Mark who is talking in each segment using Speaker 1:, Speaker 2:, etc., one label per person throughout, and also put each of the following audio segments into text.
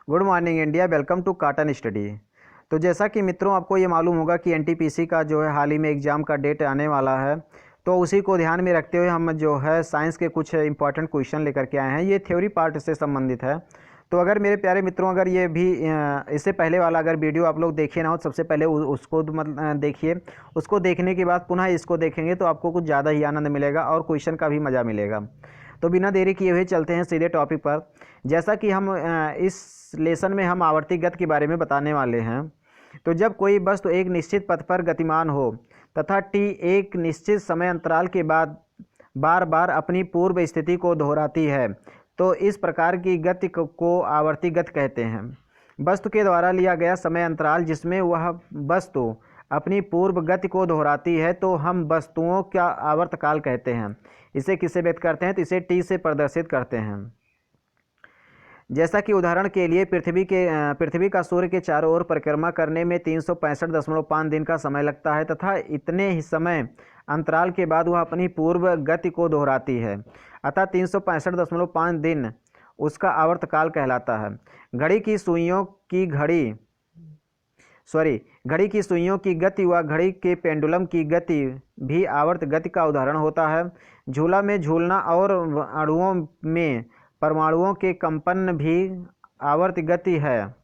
Speaker 1: Good morning India. Welcome to Cotton Study. तो जैसा कि मित्रों आपको ये मालूम होगा कि एनटीपीसी का जो है हाल ही में एग्ज़ाम का डेट आने वाला है, तो उसी को ध्यान में रखते हुए हम जो है साइंस के कुछ इंपॉर्टेंट क्वेश्चन लेकर के आए हैं। ये थ्योरी पार्ट से संबंधित है। तो अगर मेरे प्यारे मित्रों अगर ये भी इससे पहले वाला अगर वीडियो आप लोग देखे ना हो, सबसे पहले उसको देखिए। उसको देखने के बाद पुनः इसको देखेंगे तो आपको कुछ ज़्यादा ही आनंद मिलेगा और क्वेश्चन का भी मज़ा मिलेगा। तो बिना देरी किए हुए चलते हैं सीधे टॉपिक पर। जैसा कि हम इस लेसन में हम आवर्ती गति के बारे में बताने वाले हैं। तो जब कोई वस्तु एक निश्चित पथ पर गतिमान हो तथा t एक निश्चित समय अंतराल के बाद बार बार अपनी पूर्व स्थिति को दोहराती है, तो इस प्रकार की गति को आवर्ती गति कहते हैं। वस्तु के द्वारा लिया गया समय अंतराल जिसमें वह वस्तु अपनी पूर्व गति को दोहराती है, तो हम वस्तुओं का आवर्तकाल कहते हैं। इसे किससे व्यक्त करते हैं? तो इसे t से प्रदर्शित करते हैं। जैसा कि उदाहरण के लिए पृथ्वी का सूर्य के चारों ओर परिक्रमा करने में 365.5 दिन का समय लगता है तथा इतने ही समय अंतराल के बाद वह अपनी पूर्व गति को दोहराती है, अतः 365.5 दिन उसका आवर्तकाल कहलाता है। घड़ी की सुइयों की गति व घड़ी के पेंडुलम की गति भी आवर्त गति का उदाहरण होता है। झूला में झूलना और अणुओं में परमाणुओं के कंपन भी आवर्त गति है।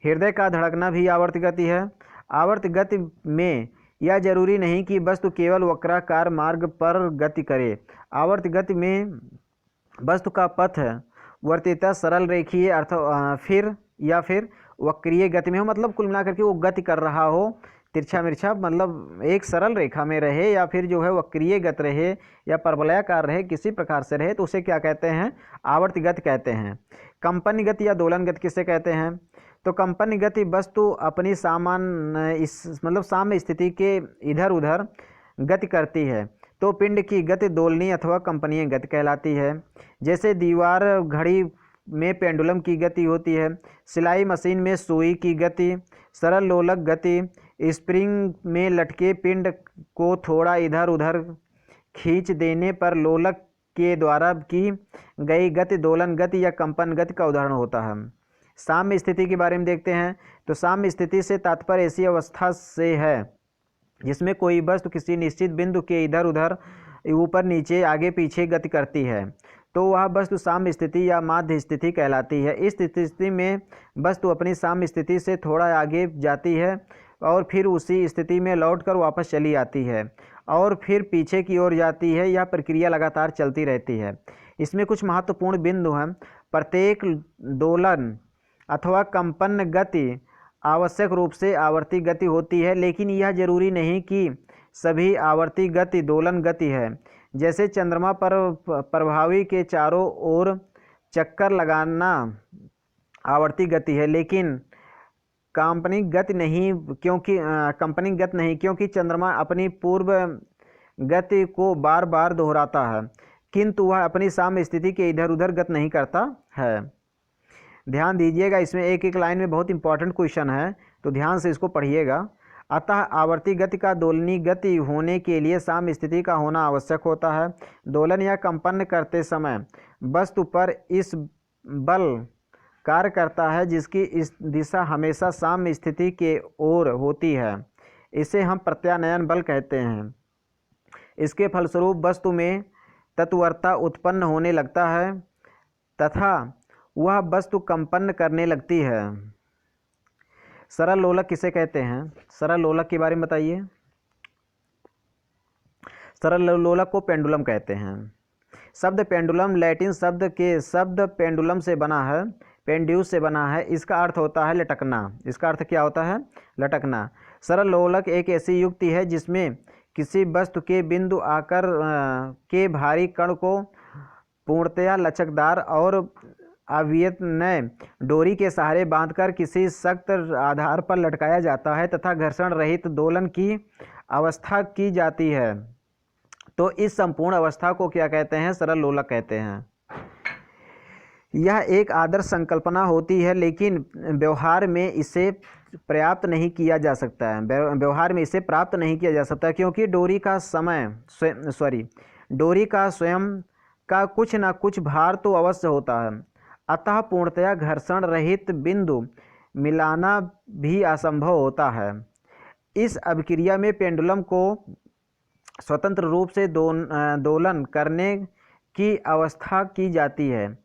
Speaker 1: हृदय का धड़कना भी आवर्त गति है। आवर्त गति में यह जरूरी नहीं कि वस्तु केवल वक्राकार मार्ग पर गति करे। आवर्त गति में वस्तु का पथ वर्तितः सरल रेखीय फिर वक्रीय गति में हो, मतलब कुल मिलाकर के वो गति कर रहा हो, तिरछा मिर्छा, मतलब एक सरल रेखा में रहे या फिर जो है वक्रीय गति रहे या परवलयाकार रहे, किसी प्रकार से रहे, तो उसे क्या कहते हैं? आवर्ती गति कहते हैं। कंपन गति या दोलन गति किसे कहते हैं? तो कंपन गति वस्तु अपनी साम्य स्थिति के इधर उधर गति करती है, तो पिंड की गति दोलनीय अथवा कंपनीय गति कहलाती है। जैसे दीवार घड़ी में पेंडुलम की गति होती है, सिलाई मशीन में सुई की गति, सरल लोलक गति, स्प्रिंग में लटके पिंड को थोड़ा इधर उधर खींच देने पर लोलक के द्वारा की गई गति दोलन गति या कंपन गति का उदाहरण होता है। साम्य स्थिति के बारे में देखते हैं। तो साम्य स्थिति से तात्पर्य ऐसी अवस्था से है जिसमें कोई वस्तु किसी निश्चित बिंदु के इधर उधर ऊपर नीचे आगे पीछे गति करती है, तो वह वस्तु साम्य स्थिति या माध्य स्थिति कहलाती है। इस स्थिति में वस्तु अपनी साम्य स्थिति से थोड़ा आगे जाती है और फिर उसी स्थिति में लौटकर वापस चली आती है और फिर पीछे की ओर जाती है। यह प्रक्रिया लगातार चलती रहती है। इसमें कुछ महत्वपूर्ण बिंदु हैं। प्रत्येक दोलन अथवा कंपन गति आवश्यक रूप से आवर्ती गति होती है, लेकिन यह जरूरी नहीं कि सभी आवर्ती गति दोलन गति है। जैसे चंद्रमा पर प्रभावी के चारों ओर चक्कर लगाना आवर्ती गति है, लेकिन काल्पनिक गति नहीं, क्योंकि चंद्रमा अपनी पूर्व गति को बार बार दोहराता है, किंतु वह अपनी साम्य स्थिति के इधर उधर गति नहीं करता है। ध्यान दीजिएगा, इसमें एक एक लाइन में बहुत इंपॉर्टेंट क्वेश्चन है, तो ध्यान से इसको पढ़िएगा। अतः आवर्ती गति का दोलनी गति होने के लिए साम्य स्थिति का होना आवश्यक होता है। दोलन या कंपन करते समय वस्तु पर इस बल कार्य करता है जिसकी इस दिशा हमेशा साम्य स्थिति के ओर होती है। इसे हम प्रत्यानयन बल कहते हैं। इसके फलस्वरूप वस्तु में तत्वरता उत्पन्न होने लगता है तथा वह वस्तु कंपन करने लगती है। सरल लोलक किसे कहते हैं? सरल लोलक के बारे में बताइए। सरल लोलक को पेंडुलम कहते हैं। शब्द पेंडुलम लैटिन शब्द पेंडुलम से बना है, पेंड्यूस से बना है। इसका अर्थ होता है लटकना। इसका अर्थ क्या होता है? लटकना। सरल लोलक एक ऐसी युक्ति है जिसमें किसी वस्तु के बिंदु आकर के भारी कण को पूर्णतया लचकदार और अवियतनय डोरी के सहारे बांधकर किसी सख्त आधार पर लटकाया जाता है तथा घर्षण रहित दोलन की अवस्था की जाती है। तो इस संपूर्ण अवस्था को क्या कहते हैं? सरल लोलक कहते हैं। यह एक आदर्श संकल्पना होती है, लेकिन व्यवहार में इसे प्राप्त नहीं किया जा सकता क्योंकि डोरी का स्वयं का कुछ न कुछ भार तो अवश्य होता है। अतः पूर्णतया घर्षण रहित बिंदु मिलाना भी असंभव होता है। इस अभिक्रिया में पेंडुलम को स्वतंत्र रूप से दोलन करने की अवस्था की जाती है।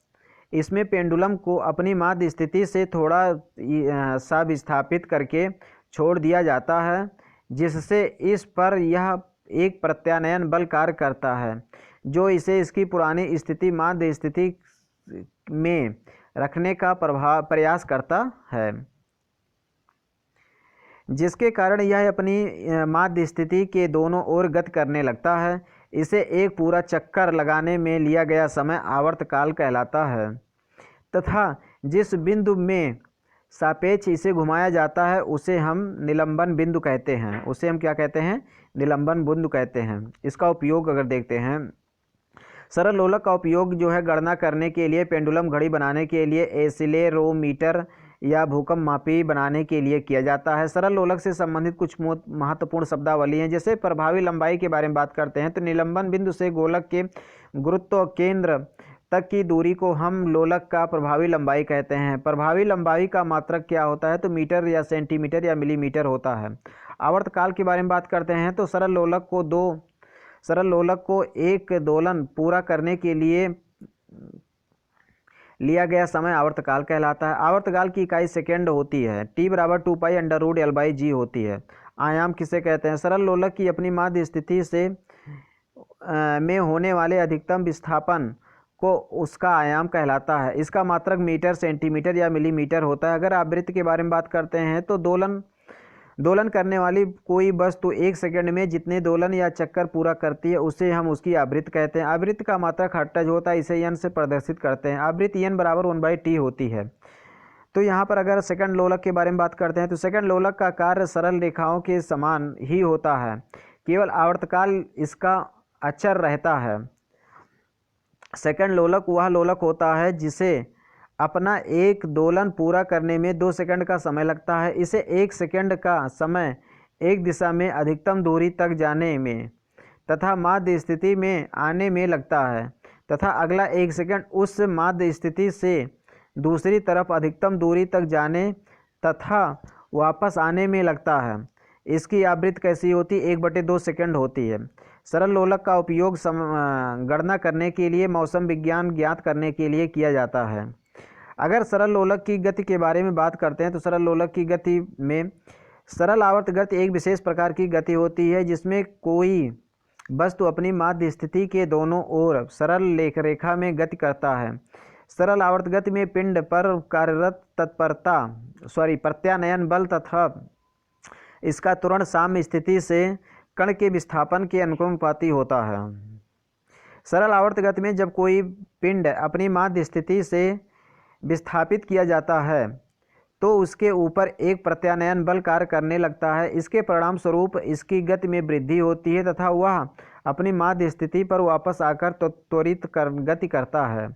Speaker 1: इसमें पेंडुलम को अपनी माध्य स्थिति से थोड़ा सा विस्थापित करके छोड़ दिया जाता है, जिससे इस पर यह एक प्रत्यानयन बल कार्य करता है, जो इसे इसकी पुरानी स्थिति माध्य स्थिति में रखने का प्रयास करता है, जिसके कारण यह अपनी माध्य स्थिति के दोनों ओर गति करने लगता है। इसे एक पूरा चक्कर लगाने में लिया गया समय आवर्तकाल कहलाता है तथा जिस बिंदु में सापेक्ष इसे घुमाया जाता है उसे हम निलंबन बिंदु कहते हैं। उसे हम क्या कहते हैं? निलंबन बिंदु कहते हैं। इसका उपयोग अगर देखते हैं, सरल लोलक का उपयोग जो है गणना करने के लिए, पेंडुलम घड़ी बनाने के लिए, एसिलेरोमीटर या भूकंप मापी बनाने के लिए किया जाता है। सरल लोलक से संबंधित कुछ महत्वपूर्ण शब्दावली हैं। जैसे प्रभावी लंबाई के बारे में बात करते हैं तो निलंबन बिंदु से गोलक के गुरुत्व केंद्र तक की दूरी को हम लोलक का प्रभावी लंबाई कहते हैं। प्रभावी लंबाई का मात्रक क्या होता है? तो मीटर या सेंटीमीटर या मिलीमीटर होता है। आवर्तकाल के बारे में बात करते हैं तो सरल लोलक को एक दोलन पूरा करने के लिए लिया गया समय आवर्तकाल कहलाता है। आवर्तकाल की इकाई सेकेंड होती है। T बराबर 2π√L/g होती है। आयाम किसे कहते हैं? सरल लोलक की अपनी माध्य स्थिति से में होने वाले अधिकतम विस्थापन को उसका आयाम कहलाता है। इसका मात्रक मीटर, सेंटीमीटर या मिलीमीटर होता है। अगर आवृत्ति के बारे में बात करते हैं तो दोलन करने वाली कोई वस्तु 1 सेकंड में जितने दोलन या चक्कर पूरा करती है उसे हम उसकी आवृत्ति कहते हैं। आवृत्ति का मात्रक हर्ट्ज होता है, इसे n से प्रदर्शित करते हैं। आवृत्ति n बराबर 1/t होती है। तो यहाँ पर अगर सेकंड लोलक के बारे में बात करते हैं तो सेकंड लोलक का कार्य सरल रेखाओं के समान ही होता है, केवल आवर्तकाल इसका अचर रहता है। सेकंड लोलक वह लोलक होता है जिसे अपना एक दोलन पूरा करने में 2 सेकंड का समय लगता है। इसे 1 सेकंड का समय एक दिशा में अधिकतम दूरी तक जाने में तथा माध्य स्थिति में आने में लगता है तथा अगला 1 सेकंड उस माध्य स्थिति से दूसरी तरफ अधिकतम दूरी तक जाने तथा वापस आने में लगता है। इसकी आवृत्ति कैसी होती? 1/2 सेकंड होती है। सरल लोलक का उपयोग गणना करने के लिए, मौसम विज्ञान ज्ञात करने के लिए किया जाता है। अगर सरल लोलक की गति के बारे में बात करते हैं तो सरल लोलक की गति में सरल आवर्त गति एक विशेष प्रकार की गति होती है जिसमें कोई वस्तु अपनी माध्य स्थिति के दोनों ओर सरल रेखा में गति करता है। सरल आवर्त गति में पिंड पर कार्यरत प्रत्यानयन बल तथा इसका त्वरण साम्य स्थिति से कण के विस्थापन के अनुपाती होता है। सरल आवर्त गति में जब कोई पिंड अपनी माध्य स्थिति से विस्थापित किया जाता है तो उसके ऊपर एक प्रत्यानयन बल कार्य करने लगता है। इसके परिणाम स्वरूप इसकी गति में वृद्धि होती है तथा वह अपनी माध्य स्थिति पर वापस आकर त्वरित गति करता है।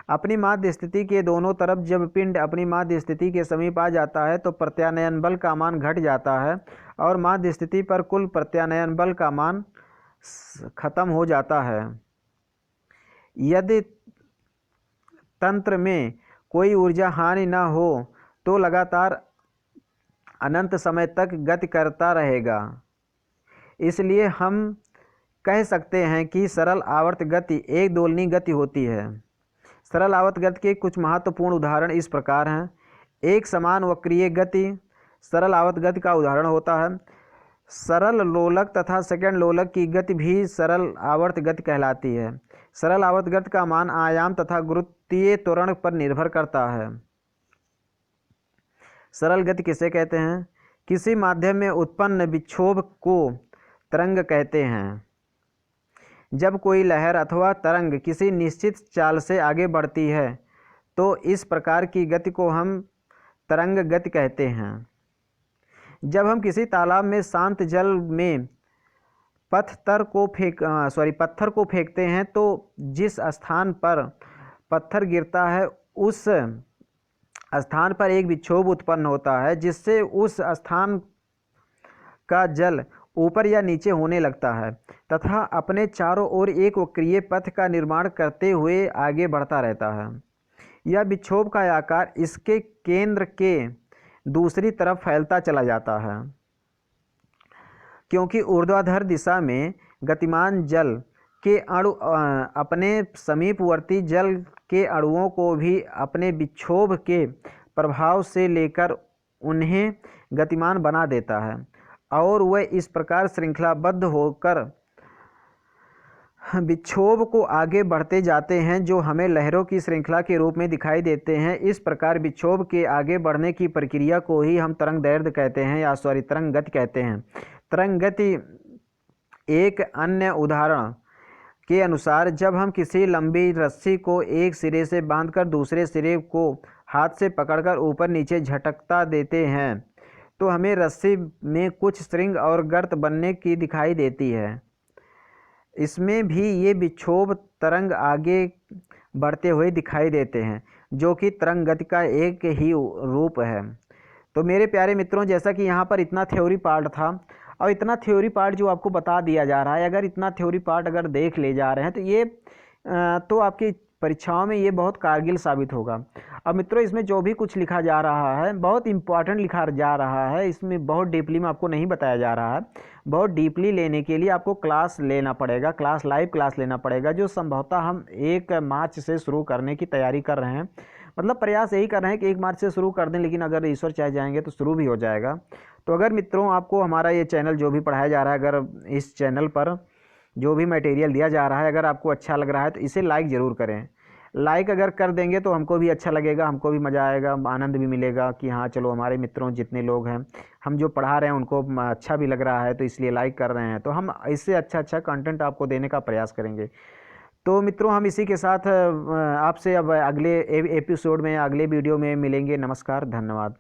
Speaker 1: अपनी माध्य स्थिति के दोनों तरफ जब पिंड अपनी माध्य स्थिति के समीप आ जाता है तो प्रत्यानयन बल का मान घट जाता है और माध्य स्थिति पर कुल प्रत्यानयन बल का मान खत्म हो जाता है। यदि तंत्र में कोई ऊर्जा हानि न हो तो लगातार अनंत समय तक गति करता रहेगा। इसलिए हम कह सकते हैं कि सरल आवर्त गति एक दोलनी गति होती है। सरल आवर्त गति के कुछ महत्वपूर्ण उदाहरण इस प्रकार हैं। एक समान वक्रीय गति सरल आवर्त गति का उदाहरण होता है। सरल लोलक तथा सेकंड लोलक की गति भी सरल आवर्त गति कहलाती है। सरल आवर्त गति का मान आयाम तथा गुरुत्वीय त्वरण पर निर्भर करता है। सरल गति किसे कहते हैं? किसी माध्यम में उत्पन्न विक्षोभ को तरंग कहते हैं। जब कोई लहर अथवा तरंग किसी निश्चित चाल से आगे बढ़ती है तो इस प्रकार की गति को हम तरंग गति कहते हैं। जब हम किसी तालाब में शांत जल में पत्थर को फेंकते हैं तो जिस स्थान पर पत्थर गिरता है उस स्थान पर एक विक्षोभ उत्पन्न होता है जिससे उस स्थान का जल ऊपर या नीचे होने लगता है तथा अपने चारों ओर एक वक्रीय पथ का निर्माण करते हुए आगे बढ़ता रहता है। यह विक्षोभ का आकार इसके केंद्र के दूसरी तरफ फैलता चला जाता है, क्योंकि ऊर्ध्वाधर दिशा में गतिमान जल के अणु अपने समीपवर्ती जल के अणुओं को भी अपने विक्षोभ के प्रभाव से लेकर उन्हें गतिमान बना देता है और वह इस प्रकार श्रृंखलाबद्ध होकर विक्षोभ को आगे बढ़ते जाते हैं, जो हमें लहरों की श्रृंखला के रूप में दिखाई देते हैं। इस प्रकार विक्षोभ के आगे बढ़ने की प्रक्रिया को ही हम तरंग दैर्ध्य कहते हैं, या तरंग गति कहते हैं। तरंग गति एक अन्य उदाहरण के अनुसार, जब हम किसी लंबी रस्सी को एक सिरे से बांधकर दूसरे सिरे को हाथ से पकड़कर ऊपर नीचे झटकता देते हैं, तो हमें रस्सी में कुछ स्प्रिंग और गर्त बनने की दिखाई देती है। इसमें भी ये विक्षोभ तरंग आगे बढ़ते हुए दिखाई देते हैं, जो कि तरंग गति का एक ही रूप है। तो मेरे प्यारे मित्रों, जैसा कि यहाँ पर इतना थ्योरी पार्ट था और इतना थ्योरी पार्ट जो आपको बता दिया जा रहा है, अगर इतना थ्योरी पार्ट अगर देख ले जा रहे हैं तो ये तो आपकी परीक्षाओं में ये बहुत कारगिल साबित होगा। अब मित्रों, इसमें जो भी कुछ लिखा जा रहा है बहुत इंपॉर्टेंट लिखा जा रहा है, इसमें बहुत डीपली में आपको नहीं बताया जा रहा है। बहुत डीपली लेने के लिए आपको क्लास लेना पड़ेगा, क्लास लाइव क्लास लेना पड़ेगा, जो संभवतः हम 1 मार्च से शुरू करने की तैयारी कर रहे हैं। मतलब प्रयास यही कर रहे हैं कि 1 मार्च से शुरू कर दें, लेकिन अगर ईश्वर चाह जाएंगे तो शुरू भी हो जाएगा। तो अगर मित्रों आपको हमारा ये चैनल जो भी पढ़ाया जा रहा है, अगर इस चैनल पर जो भी मटेरियल दिया जा रहा है अगर आपको अच्छा लग रहा है तो इसे लाइक ज़रूर करें। लाइक अगर कर देंगे तो हमको भी अच्छा लगेगा, हमको भी मज़ा आएगा, आनंद भी मिलेगा कि हाँ चलो हमारे मित्रों जितने लोग हैं, हम जो पढ़ा रहे हैं उनको अच्छा भी लग रहा है, तो इसलिए लाइक कर रहे हैं। तो हम इससे अच्छा कंटेंट आपको देने का प्रयास करेंगे। तो मित्रों, हम इसी के साथ आपसे अब अगले एपिसोड में, अगले वीडियो में मिलेंगे। नमस्कार, धन्यवाद।